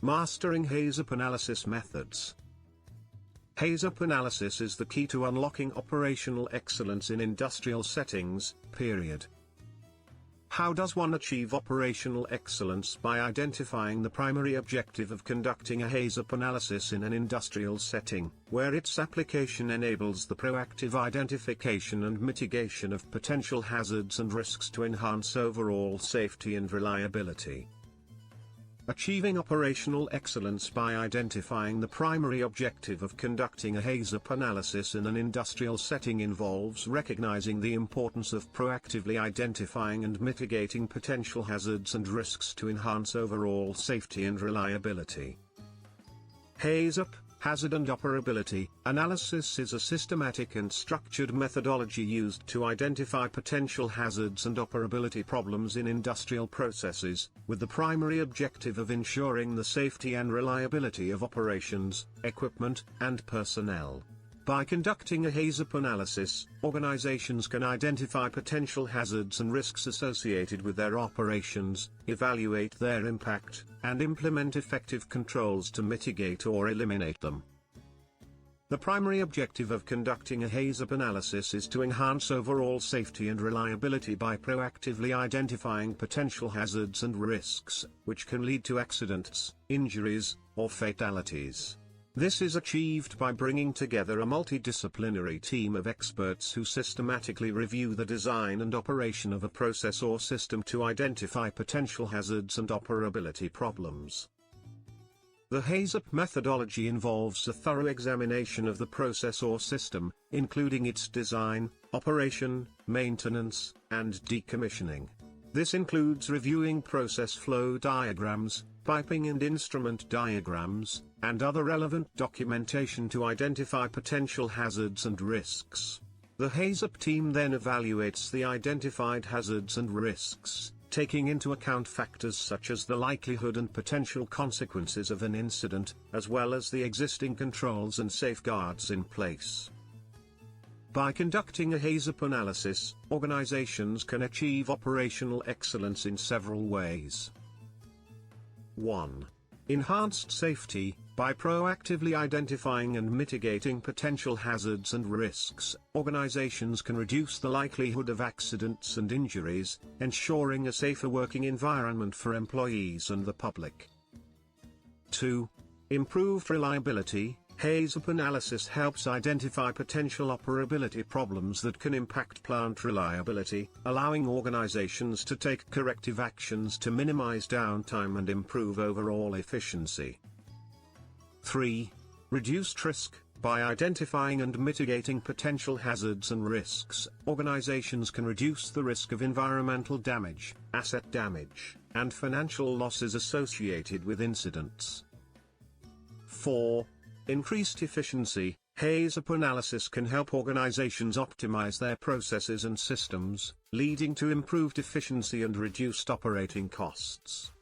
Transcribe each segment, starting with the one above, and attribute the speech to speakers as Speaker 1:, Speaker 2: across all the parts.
Speaker 1: Mastering HAZOP analysis methods. HAZOP analysis is the key to unlocking operational excellence in industrial settings, period. How does one achieve operational excellence? By identifying the primary objective of conducting a HAZOP analysis in an industrial setting, where its application enables the proactive identification and mitigation of potential hazards and risks to enhance overall safety and reliability. Achieving operational excellence by identifying the primary objective of conducting a HAZOP analysis in an industrial setting involves recognizing the importance of proactively identifying and mitigating potential hazards and risks to enhance overall safety and reliability. HAZOP, Hazard and Operability Analysis is a systematic and structured methodology used to identify potential hazards and operability problems in industrial processes, with the primary objective of ensuring the safety and reliability of operations, equipment, and personnel. By conducting a HAZOP analysis, organizations can identify potential hazards and risks associated with their operations, evaluate their impact, and implement effective controls to mitigate or eliminate them. The primary objective of conducting a HAZOP analysis is to enhance overall safety and reliability by proactively identifying potential hazards and risks, which can lead to accidents, injuries, or fatalities. This is achieved by bringing together a multidisciplinary team of experts who systematically review the design and operation of a process or system to identify potential hazards and operability problems. The HAZOP methodology involves a thorough examination of the process or system, including its design, operation, maintenance, and decommissioning. This includes reviewing process flow diagrams, piping and instrument diagrams, and other relevant documentation to identify potential hazards and risks. The HAZOP team then evaluates the identified hazards and risks, taking into account factors such as the likelihood and potential consequences of an incident, as well as the existing controls and safeguards in place. By conducting a HAZOP analysis, organizations can achieve operational excellence in several ways. 1. Enhanced safety. By proactively identifying and mitigating potential hazards and risks, organizations can reduce the likelihood of accidents and injuries, ensuring a safer working environment for employees and the public. 2. Improved reliability. HAZOP analysis helps identify potential operability problems that can impact plant reliability, allowing organizations to take corrective actions to minimize downtime and improve overall efficiency. 3. Reduced risk. By identifying and mitigating potential hazards and risks, organizations can reduce the risk of environmental damage, asset damage, and financial losses associated with incidents. 4. Increased efficiency. HAZOP analysis can help organizations optimize their processes and systems, leading to improved efficiency and reduced operating costs.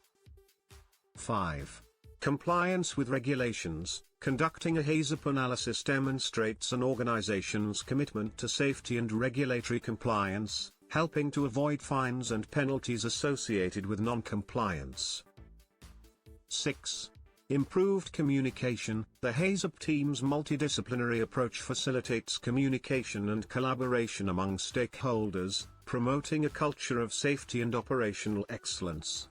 Speaker 1: 5. Compliance with regulations. Conducting a HAZOP analysis demonstrates an organization's commitment to safety and regulatory compliance, helping to avoid fines and penalties associated with non-compliance. 6. Improved communication. The HAZOP team's multidisciplinary approach facilitates communication and collaboration among stakeholders, promoting a culture of safety and operational excellence.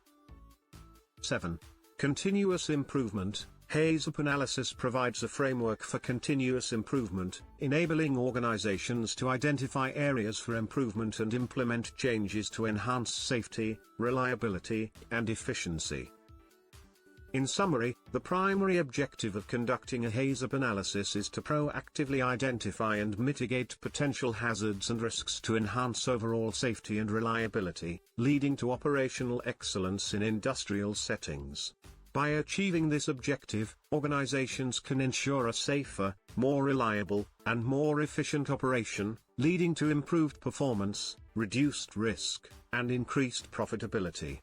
Speaker 1: 7. Continuous improvement. HAZOP analysis provides a framework for continuous improvement, enabling organizations to identify areas for improvement and implement changes to enhance safety, reliability, and efficiency. In summary, the primary objective of conducting a HAZOP analysis is to proactively identify and mitigate potential hazards and risks to enhance overall safety and reliability, leading to operational excellence in industrial settings. By achieving this objective, organizations can ensure a safer, more reliable, and more efficient operation, leading to improved performance, reduced risk, and increased profitability.